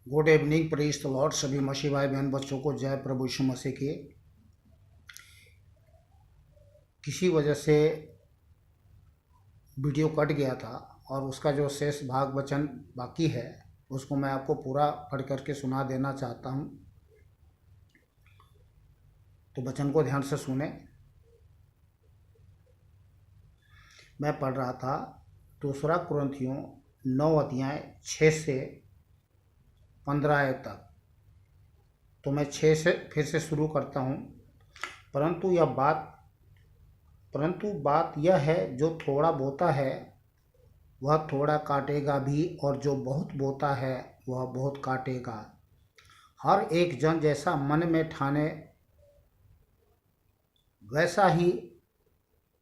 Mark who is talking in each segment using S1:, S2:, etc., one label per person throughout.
S1: Good evening, praise the Lord. सभी मसीह भाई बहन बच्चों को जय प्रभु यीशु मसीह की। किसी वजह से वीडियो कट गया था और उसका जो शेष भाग वचन बाकी है उसको मैं आपको पूरा पढ़ करके सुना देना चाहता हूँ, तो वचन को ध्यान से सुने। मैं पढ़ रहा था दूसरा कुरिन्थियों 9 अध्याय 6 से 15 आयत तक। तो मैं 6 से फिर से शुरू करता हूँ। परंतु बात यह है, जो थोड़ा बोता है वह थोड़ा काटेगा भी, और जो बहुत बोता है वह बहुत काटेगा। हर एक जन जैसा मन में ठाने वैसा ही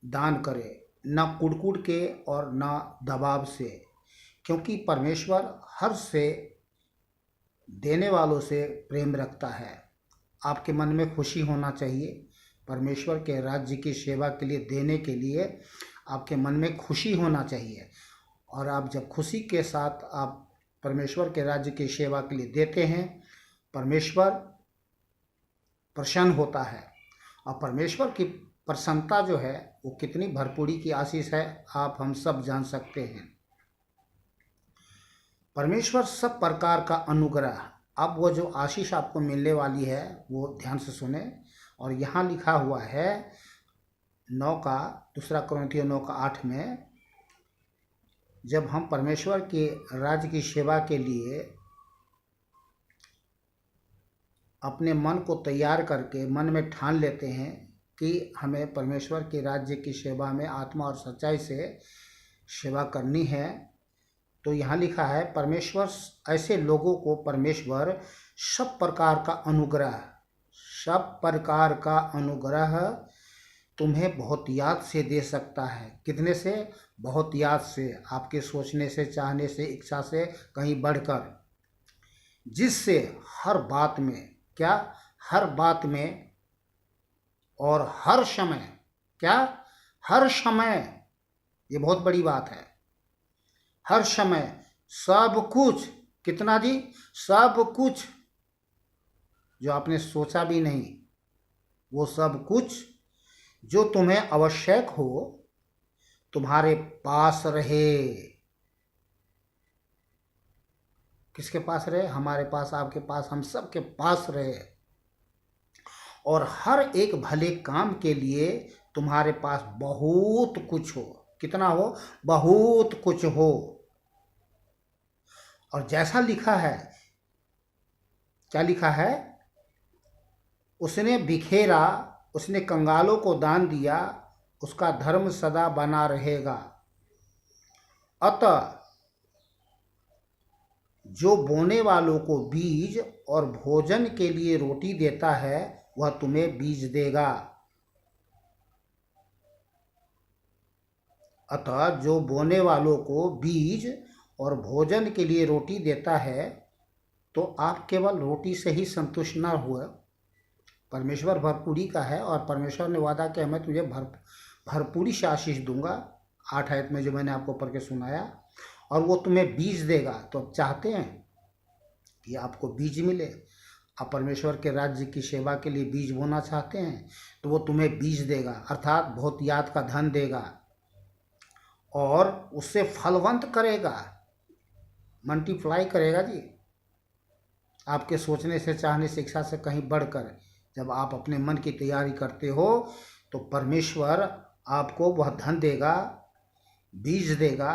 S1: दान करे, न कुड़कुड़ के और न दबाव से, क्योंकि परमेश्वर हर से देने वालों से प्रेम रखता है। आपके मन में खुशी होना चाहिए। परमेश्वर के राज्य की सेवा के लिए देने के लिए आपके मन में खुशी होना चाहिए, और आप जब खुशी के साथ आप परमेश्वर के राज्य की सेवा के लिए देते हैं, परमेश्वर प्रसन्न होता है। और परमेश्वर की प्रसन्नता जो है वो कितनी भरपूरी की आशीष है, आप हम सब जान सकते हैं। परमेश्वर सब प्रकार का अनुग्रह, अब वो जो आशीष आपको मिलने वाली है वो ध्यान से सुने। और यहाँ लिखा हुआ है 9 का दूसरा कुरिन्थियों 9 का 8 में, जब हम परमेश्वर के राज्य की सेवा के लिए अपने मन को तैयार करके मन में ठान लेते हैं कि हमें परमेश्वर के राज्य की सेवा में आत्मा और सच्चाई से सेवा करनी है, तो यहाँ लिखा है परमेश्वर ऐसे लोगों को परमेश्वर सब प्रकार का अनुग्रह तुम्हें बहुत याद से दे सकता है। कितने से? बहुत याद से, आपके सोचने से, चाहने से, इच्छा से कहीं बढ़कर, जिससे हर बात में क्या? हर बात में और हर समय क्या? हर समय, ये बहुत बड़ी बात है। हर समय सब कुछ, कितना जी? सब कुछ, जो आपने सोचा भी नहीं, वो सब कुछ जो तुम्हें आवश्यक हो तुम्हारे पास रहे। किसके पास रहे? हमारे पास, आपके पास, हम सब के पास रहे। और हर एक भले काम के लिए तुम्हारे पास बहुत कुछ हो। कितना हो? बहुत कुछ हो। और जैसा लिखा है, क्या लिखा है? उसने बिखेरा, उसने कंगालों को दान दिया, उसका धर्म सदा बना रहेगा। अतः जो बोने वालों को बीज और भोजन के लिए रोटी देता है वह तुम्हें बीज देगा। अतः जो बोने वालों को बीज और भोजन के लिए रोटी देता है, तो आप केवल रोटी से ही संतुष्ट न हुए। परमेश्वर भरपूरी का है, और परमेश्वर ने वादा किया मैं तुझे भरपूरी से आशीष दूंगा। 8 आयत में जो मैंने आपको पढ़ के सुनाया, और वो तुम्हें बीज देगा। तो आप चाहते हैं कि आपको बीज मिले, आप परमेश्वर के राज्य की सेवा के लिए बीज बोना चाहते हैं, तो वो तुम्हें बीज देगा, अर्थात बहुत याद का धन देगा, और उससे फलवंत करेगा, मल्टीप्लाई करेगा जी। आपके सोचने से, चाहने से, इच्छा से कहीं बढ़कर जब आप अपने मन की तैयारी करते हो, तो परमेश्वर आपको वह धन देगा, बीज देगा,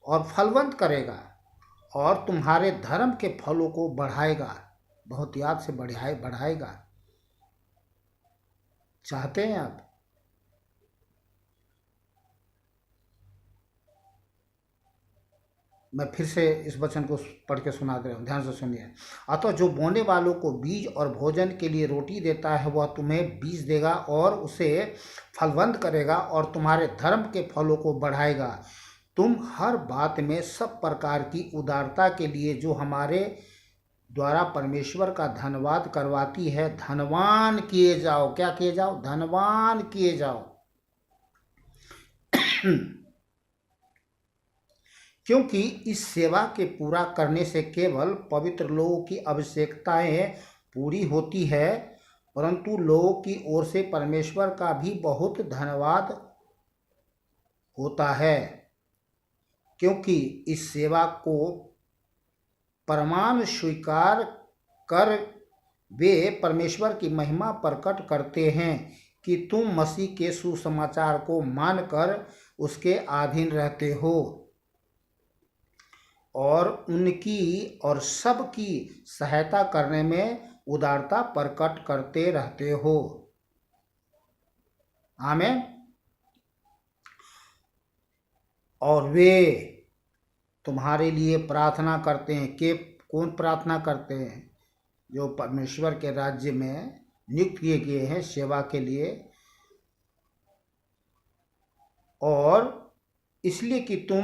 S1: और फलवंत करेगा, और तुम्हारे धर्म के फलों को बढ़ाएगा, बहुत याद से बढ़ाएगा। चाहते हैं आप? मैं फिर से इस वचन को पढ़ के सुना दे रहा हूँ, ध्यान से सुनिए। अतः जो बोने वालों को बीज और भोजन के लिए रोटी देता है वह तुम्हें बीज देगा और उसे फलवंत करेगा, और तुम्हारे धर्म के फलों को बढ़ाएगा। तुम हर बात में सब प्रकार की उदारता के लिए जो हमारे द्वारा परमेश्वर का धन्यवाद करवाती है, धनवान किए जाओ। क्या किए जाओ? धनवान किए जाओ। क्योंकि इस सेवा के पूरा करने से केवल पवित्र लोगों की आवश्यकताएं पूरी होती है, परंतु लोगों की ओर से परमेश्वर का भी बहुत धन्यवाद होता है, क्योंकि इस सेवा को प्रमाण स्वीकार कर वे परमेश्वर की महिमा प्रकट करते हैं कि तुम मसीह के सुसमाचार को मानकर उसके अधीन रहते हो और उनकी और सबकी सहायता करने में उदारता प्रकट करते रहते हो। आमीन। और वे तुम्हारे लिए प्रार्थना करते हैं। कि कौन प्रार्थना करते हैं? जो परमेश्वर के राज्य में नियुक्त किए गए हैं सेवा के लिए, और इसलिए कि तुम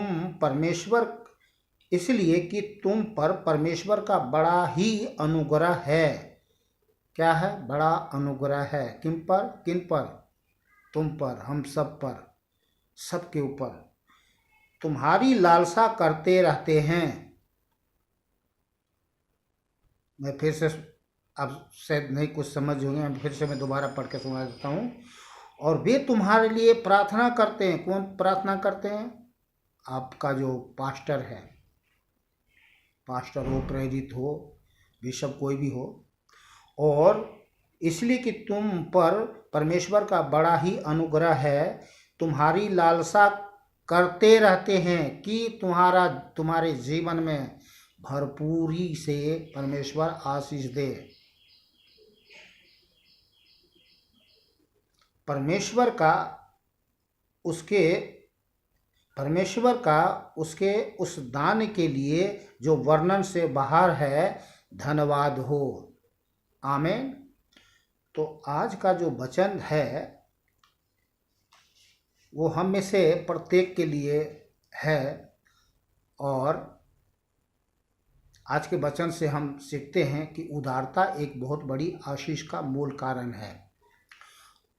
S1: पर परमेश्वर का बड़ा ही अनुग्रह है। क्या है? बड़ा अनुग्रह है। किन पर? तुम पर, हम सब पर, सबके ऊपर तुम्हारी लालसा करते रहते हैं। मैं फिर से, अब शायद नहीं कुछ समझ होंगे, फिर से मैं दोबारा पढ़ के सुना देता हूँ। और वे तुम्हारे लिए प्रार्थना करते हैं। कौन प्रार्थना करते हैं? आपका जो पास्टर है, पास्टर हो, प्रेरित हो, बिशप, कोई भी हो। और इसलिए कि तुम पर परमेश्वर का बड़ा ही अनुग्रह है, तुम्हारी लालसा करते रहते हैं कि तुम्हारे जीवन में भरपूरी से परमेश्वर आशीष दे। परमेश्वर का उसके उस दान के लिए जो वर्णन से बाहर है, धन्यवाद हो। आमीन। तो आज का जो वचन है वो हम में से प्रत्येक के लिए है, और आज के वचन से हम सीखते हैं कि उदारता एक बहुत बड़ी आशीष का मूल कारण है।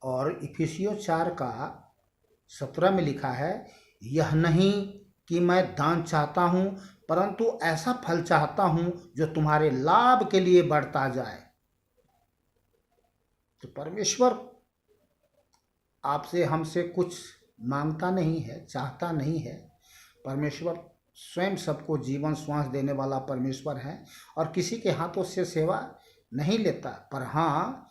S1: और इफिसियों 4:17 में लिखा है, यह नहीं कि मैं दान चाहता हूँ, परंतु ऐसा फल चाहता हूँ जो तुम्हारे लाभ के लिए बढ़ता जाए। तो परमेश्वर आपसे, हमसे कुछ मांगता नहीं है, चाहता नहीं है। परमेश्वर स्वयं सबको जीवन श्वास देने वाला परमेश्वर है और किसी के हाथों से सेवा नहीं लेता। पर हाँ,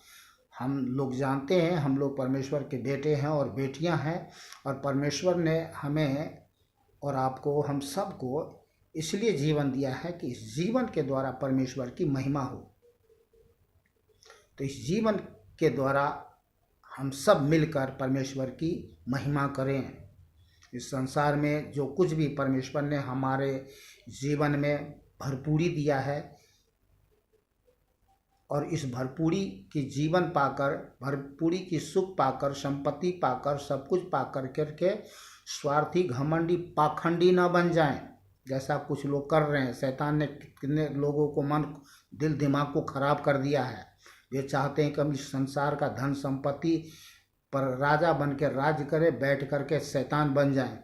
S1: हम लोग जानते हैं, हम लोग परमेश्वर के बेटे हैं और बेटियां हैं, और परमेश्वर ने हमें और आपको, हम सबको इसलिए जीवन दिया है कि इस जीवन के द्वारा परमेश्वर की महिमा हो। तो इस जीवन के द्वारा हम सब मिलकर परमेश्वर की महिमा करें। इस संसार में जो कुछ भी परमेश्वर ने हमारे जीवन में भरपूरी दिया है, और इस भरपूरी की जीवन पाकर, भरपूरी की सुख पाकर, संपत्ति पाकर, सब कुछ पाकर करके स्वार्थी, घमंडी, पाखंडी न बन जाएं, जैसा कुछ लोग कर रहे हैं। शैतान ने कितने लोगों को मन, दिल, दिमाग को खराब कर दिया है। वे चाहते हैं कि हम इस संसार का धन संपत्ति पर राजा बन के राज्य करे, बैठ करके शैतान बन जाएं।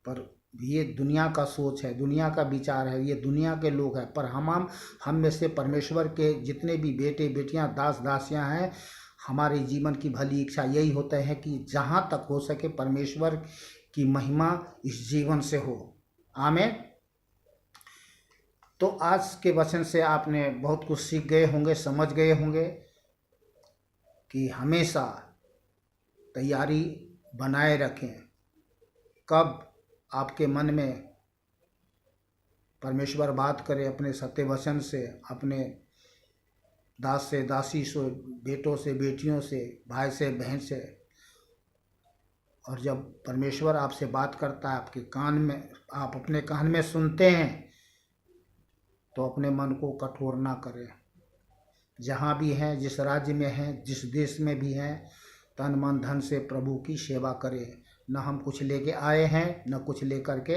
S1: पर ये दुनिया का सोच है, दुनिया का विचार है, ये दुनिया के लोग हैं। पर हम में से परमेश्वर के जितने भी बेटे बेटियां, दास दासियां हैं, हमारे जीवन की भली इच्छा यही होता है कि जहाँ तक हो सके परमेश्वर की महिमा इस जीवन से हो। आमीन। तो आज के वचन से आपने बहुत कुछ सीख गए होंगे, समझ गए होंगे कि हमेशा तैयारी बनाए रखें। कब आपके मन में परमेश्वर बात करे अपने सत्य वचन से, अपने दास से, दासी से, बेटों से, बेटियों से, भाई से, बहन से, और जब परमेश्वर आपसे बात करता है आपके कान में, आप अपने कान में सुनते हैं, तो अपने मन को कठोर ना करें। जहाँ भी हैं, जिस राज्य में हैं, जिस देश में भी हैं, तन मन धन से प्रभु की सेवा करें। न हम कुछ लेके आए हैं, न कुछ लेकर के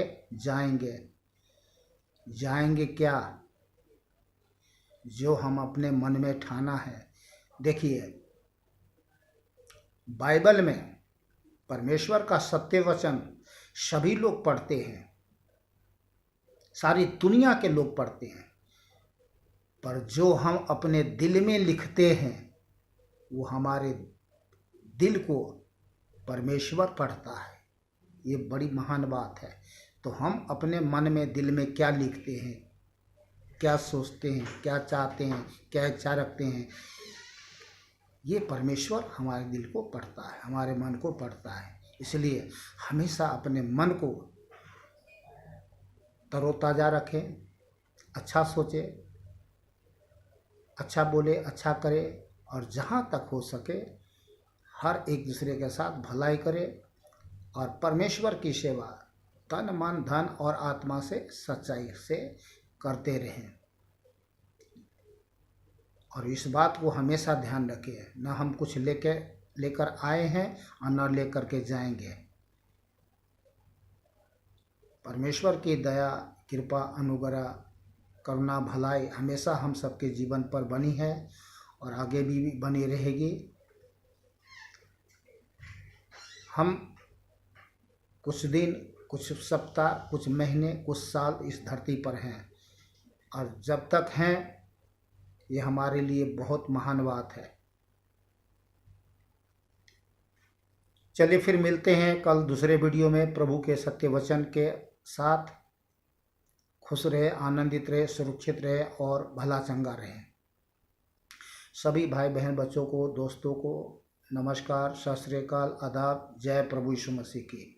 S1: जाएंगे क्या? जो हम अपने मन में ठाना है। देखिए, बाइबल में परमेश्वर का सत्य वचन सभी लोग पढ़ते हैं, सारी दुनिया के लोग पढ़ते हैं, पर जो हम अपने दिल में लिखते हैं वो हमारे दिल को परमेश्वर पढ़ता है। ये बड़ी महान बात है। तो हम अपने मन में, दिल में क्या लिखते हैं, क्या सोचते हैं, क्या चाहते हैं, क्या इच्छा रखते हैं, ये परमेश्वर हमारे दिल को पढ़ता है, हमारे मन को पढ़ता है। इसलिए हमेशा अपने मन को तरोताज़ा रखें, अच्छा सोचे, अच्छा बोले, अच्छा करे, और जहाँ तक हो सके हर एक दूसरे के साथ भलाई करे और परमेश्वर की सेवा तन मन धन और आत्मा से सच्चाई से करते रहें। और इस बात को हमेशा ध्यान रखें, न हम कुछ लेकर आए हैं और न लेकर के जाएंगे। परमेश्वर की दया, कृपा, अनुग्रह, करुणा, भलाई हमेशा हम सबके जीवन पर बनी है और आगे भी बनी रहेगी। हम कुछ दिन, कुछ सप्ताह, कुछ महीने, कुछ साल इस धरती पर हैं, और जब तक हैं ये हमारे लिए बहुत महान बात है। चलिए फिर मिलते हैं कल दूसरे वीडियो में प्रभु के सत्य वचन के साथ। खुश रहे, आनंदित रहे, सुरक्षित रहे और भला चंगा रहे। सभी भाई बहन बच्चों को, दोस्तों को नमस्कार, सत श्री अकाल, आदाब, जय प्रभु यीशु मसीह की।